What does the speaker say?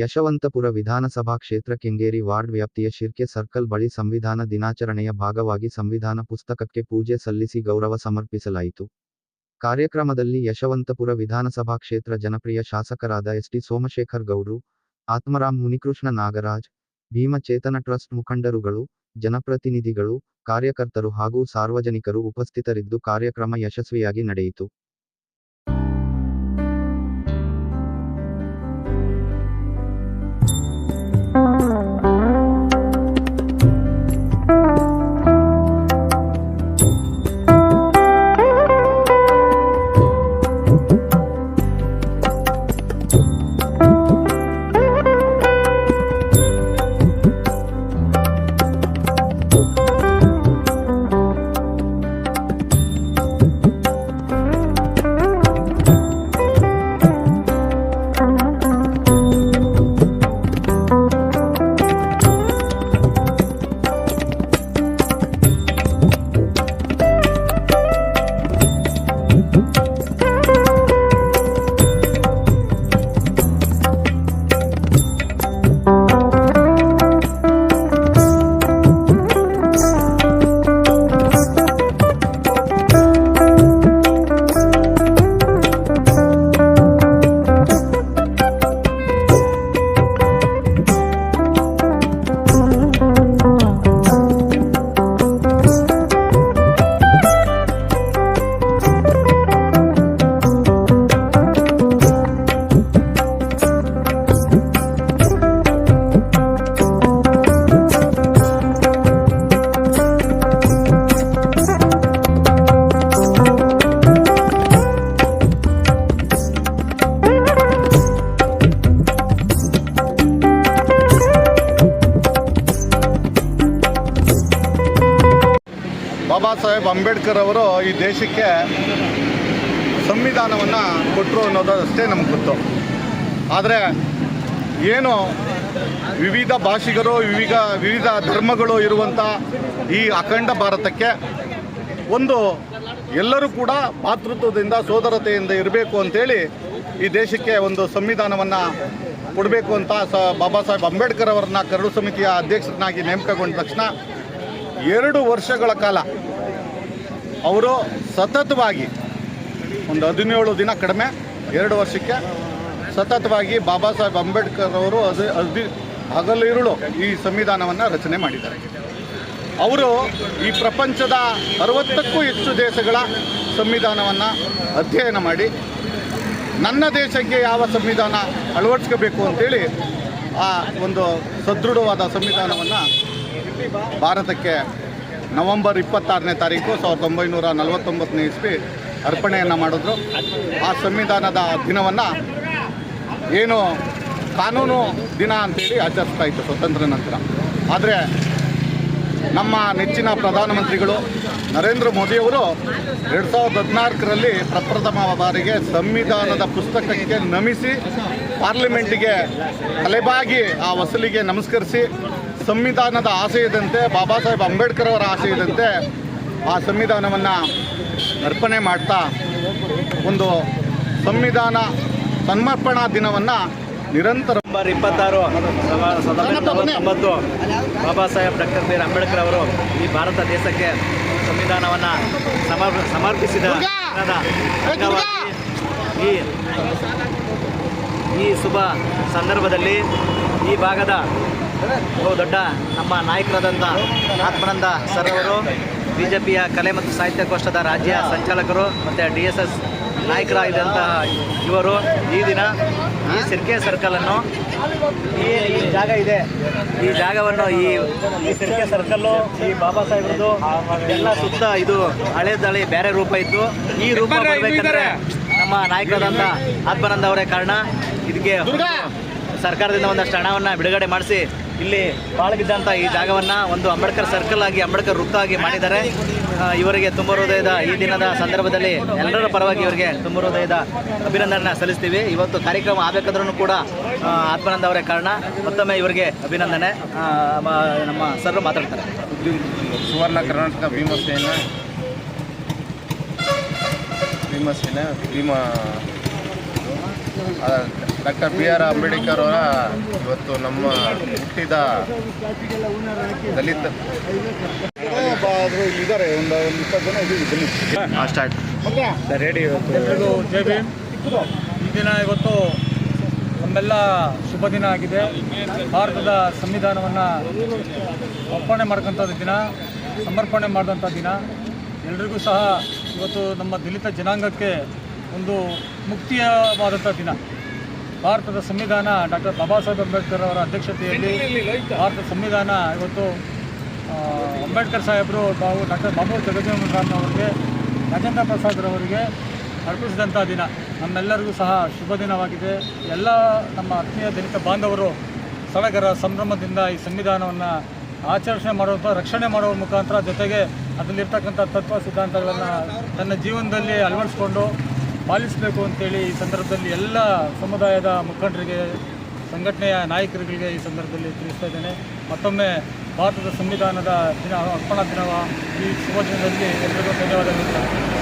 ಯಶವಂತಪುರ ವಿಧಾನಸಭಾ ಕ್ಷೇತ್ರ ಕೆಂಗೇರಿ ವಾರ್ಡ್ ವ್ಯಾಪ್ತಿಯ ಶಿರ್ಕೆ ಸರ್ಕಲ್ ಬಳಿ ಸಂವಿಧಾನ ದಿನಾಚರಣೆಯ ಭಾಗವಾಗಿ ಸಂವಿಧಾನ ಪುಸ್ತಕಕ್ಕೆ ಪೂಜೆ ಸಲ್ಲಿಸಿ ಗೌರವ ಸಮರ್ಪಿಸಲಾಯಿತು. ಕಾರ್ಯಕ್ರಮದಲ್ಲಿ ಯಶವಂತಪುರ ವಿಧಾನಸಭಾ ಕ್ಷೇತ್ರ ಜನಪ್ರಿಯ ಶಾಸಕರಾದ ಎಸ್.ಟಿ. ಸೋಮಶೇಖರ್ ಗೌಡ್ರು, ಆತ್ಮರಾಮ್ ಮುನಿಕೃಷ್ಣ ನಾಗರಾಜ್, ಭೀಮಚೇತನ ಟ್ರಸ್ಟ್ ಮುಖಂಡರುಗಳು, ಜನಪ್ರತಿನಿಧಿಗಳು, ಕಾರ್ಯಕರ್ತರು ಹಾಗೂ ಸಾರ್ವಜನಿಕರು ಉಪಸ್ಥಿತರಿದ್ದು ಕಾರ್ಯಕ್ರಮ ಯಶಸ್ವಿಯಾಗಿ ನಡೆಯಿತು. ಬಾಬಾ ಸಾಹೇಬ್ ಅಂಬೇಡ್ಕರ್ ಅವರು ಈ ದೇಶಕ್ಕೆ ಸಂವಿಧಾನವನ್ನು ಕೊಟ್ಟರು ಅನ್ನೋದಷ್ಟೇ ನಮ್ಗೆ ಗೊತ್ತು. ಆದರೆ ಏನು ವಿವಿಧ ಭಾಷಿಗರು ವಿವಿಧ ಧರ್ಮಗಳು ಇರುವಂಥ ಈ ಅಖಂಡ ಭಾರತಕ್ಕೆ ಒಂದು ಎಲ್ಲರೂ ಕೂಡ ಭಾತೃತ್ವದಿಂದ ಸೋದರತೆಯಿಂದ ಇರಬೇಕು ಅಂಥೇಳಿ ಈ ದೇಶಕ್ಕೆ ಒಂದು ಸಂವಿಧಾನವನ್ನು ಕೊಡಬೇಕು ಅಂತ ಬಾಬಾ ಸಾಹೇಬ್ ಅಂಬೇಡ್ಕರ್ ಅವರನ್ನ ಕರಡು ಸಮಿತಿಯ ಅಧ್ಯಕ್ಷರನ್ನಾಗಿ ನೇಮಕಗೊಂಡ ತಕ್ಷಣ 2 ವರ್ಷಗಳ ಕಾಲ ಅವರು ಸತತವಾಗಿ ಒಂದು 17 ದಿನ ಕಡಿಮೆ 2 ವರ್ಷಕ್ಕೆ ಸತತವಾಗಿ ಬಾಬಾ ಸಾಹೇಬ್ ಅಂಬೇಡ್ಕರ್ ಅವರು ಹಗಲಿರುಳು ಈ ಸಂವಿಧಾನವನ್ನು ರಚನೆ ಮಾಡಿದ್ದಾರೆ. ಅವರು ಈ ಪ್ರಪಂಚದ 60ಕ್ಕೂ ಹೆಚ್ಚು ದೇಶಗಳ ಸಂವಿಧಾನವನ್ನು ಅಧ್ಯಯನ ಮಾಡಿ ನನ್ನ ದೇಶಕ್ಕೆ ಯಾವ ಸಂವಿಧಾನ ಅಳವಡಿಸ್ಕೋಬೇಕು ಅಂತೇಳಿ ಆ ಒಂದು ಸದೃಢವಾದ ಸಂವಿಧಾನವನ್ನು ಭಾರತಕ್ಕೆ ನವೆಂಬರ್ 26ನೇ ತಾರೀಕು 1949ನೇ ಇಸ್ವಿ ಅರ್ಪಣೆಯನ್ನು ಮಾಡಿದ್ರು. ಆ ಸಂವಿಧಾನದ ದಿನವನ್ನು ಏನು ಕಾನೂನು ದಿನ ಅಂತೇಳಿ ಆಚರಿಸ್ತಾ ಇತ್ತು ಸ್ವತಂತ್ರ ನಂತರ. ಆದರೆ ನಮ್ಮ ನೆಚ್ಚಿನ ಪ್ರಧಾನಮಂತ್ರಿಗಳು ನರೇಂದ್ರ ಮೋದಿಯವರು 2014ರಲ್ಲಿ ಪ್ರಪ್ರಥಮ ಬಾರಿಗೆ ಸಂವಿಧಾನದ ಪುಸ್ತಕಕ್ಕೆ ನಮಿಸಿ ಪಾರ್ಲಿಮೆಂಟಿಗೆ ತಲೆಬಾಗಿ ಆ ವಸೂಲಿಗೆ ನಮಸ್ಕರಿಸಿ ಸಂವಿಧಾನದ ಆಶಯದಂತೆ ಬಾಬಾ ಸಾಹೇಬ್ ಅಂಬೇಡ್ಕರ್ ಅವರ ಆಶಯದಂತೆ ಆ ಸಂವಿಧಾನವನ್ನು ಅರ್ಪಣೆ ಮಾಡ್ತಾ ಒಂದು ಸಂವಿಧಾನ ಸಮರ್ಪಣಾ ದಿನವನ್ನು ನಿರಂತರ November 26, 1949 Baba Saheb doctor B R Ambedkar ಅವರು ಈ ಭಾರತ ದೇಶಕ್ಕೆ ಸಂವಿಧಾನವನ್ನು ಸಮರ್ಪಿಸಿದ ಈ ಶುಭ ಸಂದರ್ಭದಲ್ಲಿ ಈ ಭಾಗದ ದೊಡ್ಡ ನಮ್ಮ ನಾಯಕರಾದಂಥ ಆತ್ಮಾನಂದ ಸರ್ ಅವರು, BJPಯ ಕಲೆ ಮತ್ತು ಸಾಹಿತ್ಯಗೋಷ್ಠದ ರಾಜ್ಯ ಸಂಚಾಲಕರು ಮತ್ತು DSS ನಾಯಕರಾಗಿದ್ದಂತಹ ಇವರು ಈ ದಿನ ಈ ಸಿರ್ಕೆ ಸರ್ಕಲನ್ನು ಈ ಜಾಗ ಇದೆ, ಈ ಜಾಗವನ್ನು ಈ ಸಿರ್ಕೆ ಸರ್ಕಲ್ಲು ಈ ಬಾಬಾ ಸಾಹೇಬ್ರದ್ದು ಎಲ್ಲ ಸುತ್ತ ಇದು ಹಳೇದಳಿ ಬೇರೆ ರೂಪ ಇತ್ತು. ಈ ರೂಪ ಬರಬೇಕಂದ್ರೆ ನಮ್ಮ ನಾಯಕರಾದಂಥ ಆತ್ಮಾನಂದ ಅವರೇ ಕಾರಣ. ಇದಕ್ಕೆ ಸರ್ಕಾರದಿಂದ ಒಂದಷ್ಟು ಹಣವನ್ನು ಬಿಡುಗಡೆ ಮಾಡಿಸಿ ಇಲ್ಲಿ ಬಾಳಗಿದ್ದಂಥ ಈ ಜಾಗವನ್ನು ಒಂದು ಅಂಬೇಡ್ಕರ್ ಸರ್ಕಲ್ ಆಗಿ, ಅಂಬೇಡ್ಕರ್ ವೃತ್ತ ಆಗಿ ಮಾಡಿದ್ದಾರೆ. ಇವರಿಗೆ ತುಂಬ ಹೃದಯದ ಈ ದಿನದ ಸಂದರ್ಭದಲ್ಲಿ ಎಲ್ಲರ ಪರವಾಗಿ ಇವರಿಗೆ ತುಂಬ ಹೃದಯದ ಅಭಿನಂದನೆ ಸಲ್ಲಿಸ್ತೀವಿ. ಇವತ್ತು ಕಾರ್ಯಕ್ರಮ ಆಗಬೇಕಾದ್ರೂ ಕೂಡ ಆತ್ಮಾನಂದ ಅವರೇ ಕಾರಣ. ಮತ್ತೊಮ್ಮೆ ಇವರಿಗೆ ಅಭಿನಂದನೆ. ನಮ್ಮ ಸರ್ ಮಾತಾಡ್ತಾರೆ. ಸುವರ್ಣ ಕರ್ನಾಟಕ ಭೀಮ ಡಾಕ್ಟರ್ BR ಅಂಬೇಡ್ಕರ್ ಅವರ ಇವತ್ತು ನಮ್ಮ ಹುಟ್ಟಿದ ದಲಿತ ಇದ್ದಾರೆ ಒಂದು 20 ಜನ ಇದ್ದೀವಿ. ಸ್ಟಾರ್ಟ್ ಎಲ್ರಿಗೂ ಜೈ ಭೀಮ್. ಈ ದಿನ ಇವತ್ತು ನಮ್ಮೆಲ್ಲ ಶುಭ ದಿನ ಆಗಿದೆ. ಭಾರತದ ಸಂವಿಧಾನವನ್ನು ಅರ್ಪಣೆ ಮಾಡ್ಕೊಂಥ ದಿನ, ಸಮರ್ಪಣೆ ಮಾಡಿದಂಥ ದಿನ. ಎಲ್ರಿಗೂ ಸಹ ಇವತ್ತು ನಮ್ಮ ದಲಿತ ಜನಾಂಗಕ್ಕೆ ಒಂದು ಮುಕ್ತಿಯವಾದಂಥ ದಿನ. ಭಾರತದ ಸಂವಿಧಾನ ಡಾಕ್ಟರ್ ಬಾಬಾ ಸಾಹೇಬ್ ಅಂಬೇಡ್ಕರ್ ಅವರ ಅಧ್ಯಕ್ಷತೆಯಲ್ಲಿ ಭಾರತದ ಸಂವಿಧಾನ ಇವತ್ತು ಅಂಬೇಡ್ಕರ್ ಸಾಹೇಬರು ಡಾಕ್ಟರ್ ಬಾಬು ಜಗಜೀವನ್ ರಾಮ್ ಅವರಿಗೆ, ರಾಜೇಂದ್ರ ಪ್ರಸಾದ್ರವರಿಗೆ ಅರ್ಪಿಸಿದಂಥ ದಿನ. ನಮ್ಮೆಲ್ಲರಿಗೂ ಸಹ ಶುಭ ದಿನವಾಗಿದೆ. ಎಲ್ಲ ನಮ್ಮ ಆತ್ಮೀಯ ದಲಿತ ಬಾಂಧವರು ಸಡಗರ ಸಂಭ್ರಮದಿಂದ ಈ ಸಂವಿಧಾನವನ್ನು ಆಚರಣೆ ಮಾಡುವಂಥ, ರಕ್ಷಣೆ ಮಾಡುವ ಮುಖಾಂತರ, ಜೊತೆಗೆ ಅದರಲ್ಲಿರ್ತಕ್ಕಂಥ ತತ್ವ ಸಿದ್ಧಾಂತಗಳನ್ನು ತನ್ನ ಜೀವನದಲ್ಲಿ ಅಳವಡಿಸ್ಕೊಂಡು ಪಾಲಿಸಬೇಕು ಅಂತೇಳಿ ಈ ಸಂದರ್ಭದಲ್ಲಿ ಎಲ್ಲ ಸಮುದಾಯದ ಮುಖಂಡರಿಗೆ, ಸಂಘಟನೆಯ ನಾಯಕರುಗಳಿಗೆ ಈ ಸಂದರ್ಭದಲ್ಲಿ ತಿಳಿಸ್ತಾ ಇದ್ದೇನೆ. ಮತ್ತೊಮ್ಮೆ ಭಾರತದ ಸಂವಿಧಾನದ ದಿನ, ಅರ್ಪಣಾ ದಿನವ ಈ ಶುಭ ದಿನದಲ್ಲಿ ಎಲ್ಲರಿಗೂ ಧನ್ಯವಾದಗಳು.